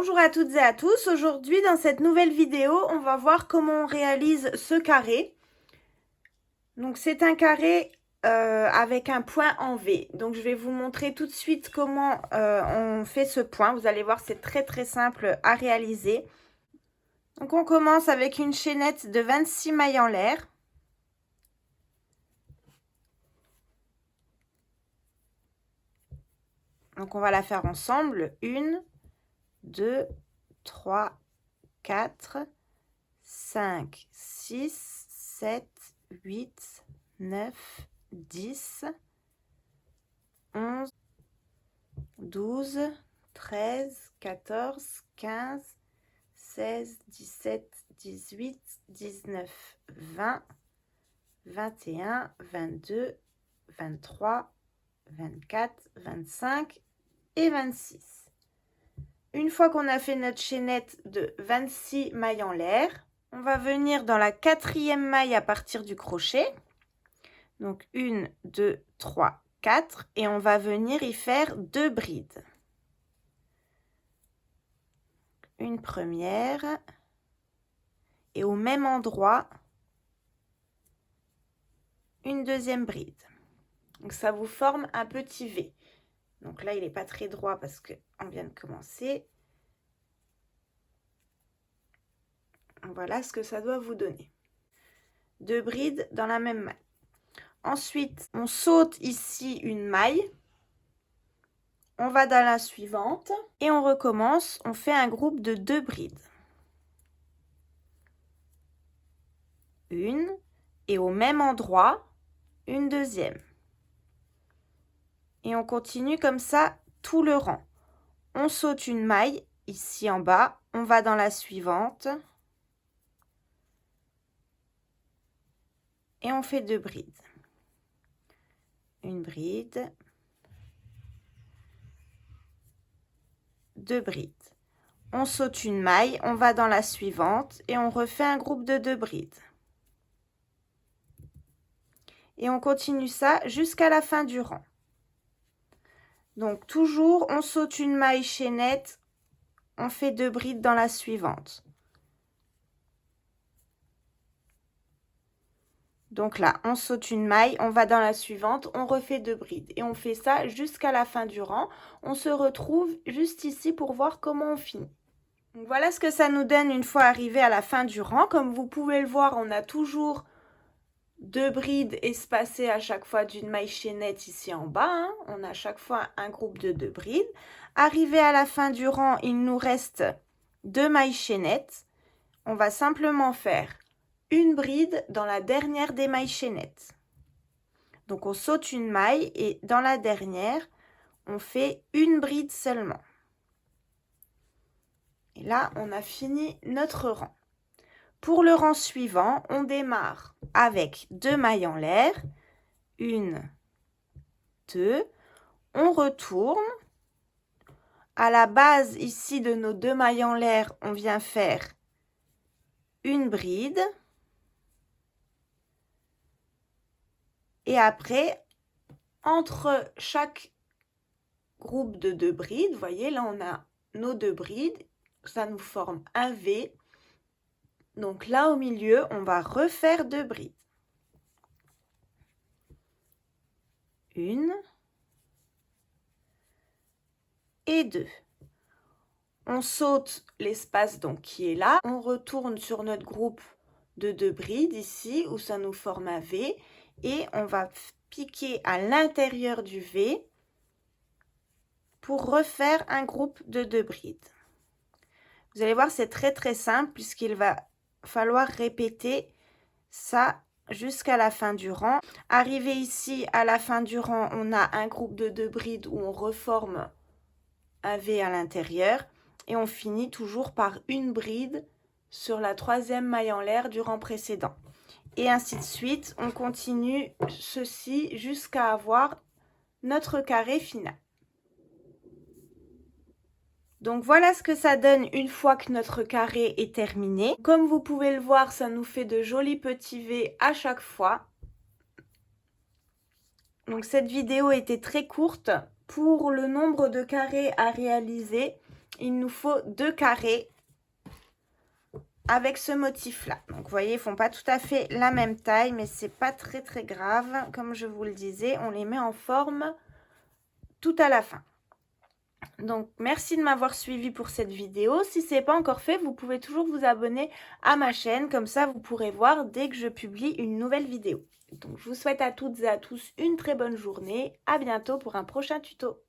Bonjour à toutes et à tous. Aujourd'hui, dans cette nouvelle vidéo, on va voir comment on réalise ce carré. Donc, c'est un carré avec un point en V. Donc, je vais vous montrer tout de suite comment on fait ce point. Vous allez voir, c'est très simple à réaliser. Donc, on commence avec une chaînette de 26 mailles en l'air. Donc, on va la faire ensemble. 1, 2, 3, 4, 5, 6, 7, 8, 9, 10, 11, 12, 13, 14, 15, 16, 17, 18, 19, 20, 21, 22, 23, 24, 25 et 26. Une fois qu'on a fait notre chaînette de 26 mailles en l'air, on va venir dans la 4e maille à partir du crochet. Donc 1, 2, 3, 4 et on va venir y faire 2 brides. Une première et au même endroit, une deuxième bride. Donc ça vous forme un petit V. Donc là, il n'est pas très droit parce qu'on vient de commencer. Voilà ce que ça doit vous donner. 2 brides dans la même maille. Ensuite, on saute ici une maille. On va dans la suivante et on recommence. On fait un groupe de 2 brides. Une et au même endroit, une deuxième. Et on continue comme ça tout le rang. On saute une maille ici en bas. On va dans la suivante. Et on fait 2 brides. Une bride. 2 brides. On saute une maille, on va dans la suivante et on refait un groupe de 2 brides. Et on continue ça jusqu'à la fin du rang. Donc toujours, on saute une maille chaînette, on fait 2 brides dans la suivante. Donc là, on saute une maille, on va dans la suivante, on refait 2 brides. Et on fait ça jusqu'à la fin du rang. On se retrouve juste ici pour voir comment on finit. Donc voilà ce que ça nous donne une fois arrivé à la fin du rang. Comme vous pouvez le voir, on a toujours 2 brides espacées à chaque fois d'une maille chaînette ici en bas. Hein. On a à chaque fois un groupe de 2 brides. Arrivé à la fin du rang, il nous reste 2 mailles chaînettes. On va simplement faire une bride dans la dernière des mailles chaînettes. Donc on saute une maille et dans la dernière, on fait une bride seulement. Et là, on a fini notre rang. Pour le rang suivant, on démarre avec 2 mailles en l'air. 1, 2. On retourne. À la base ici de nos 2 mailles en l'air, on vient faire une bride. Et après, entre chaque groupe de 2 brides, vous voyez, là on a nos 2 brides. Ça nous forme un V. Donc là, au milieu, on va refaire 2 brides. Une et 2. On saute l'espace donc qui est là. On retourne sur notre groupe de 2 brides ici, où ça nous forme un V. Et on va piquer à l'intérieur du V pour refaire un groupe de 2 brides. Vous allez voir, c'est très simple puisqu'il va falloir répéter ça jusqu'à la fin du rang. Arrivé ici à la fin du rang, on a un groupe de 2 brides où on reforme un V à l'intérieur et on finit toujours par une bride sur la 3e maille en l'air du rang précédent. Et ainsi de suite, on continue ceci jusqu'à avoir notre carré final. Donc voilà ce que ça donne une fois que notre carré est terminé. Comme vous pouvez le voir, ça nous fait de jolis petits V à chaque fois. Donc cette vidéo était très courte pour le nombre de carrés à réaliser. il nous faut 2 carrés avec ce motif-là. Donc, vous voyez, ils ne font pas tout à fait la même taille, mais c'est pas très grave. Comme je vous le disais, on les met en forme tout à la fin. Donc, merci de m'avoir suivi pour cette vidéo. Si ce n'est pas encore fait, vous pouvez toujours vous abonner à ma chaîne. Comme ça, vous pourrez voir dès que je publie une nouvelle vidéo. Donc, je vous souhaite à toutes et à tous une très bonne journée. À bientôt pour un prochain tuto.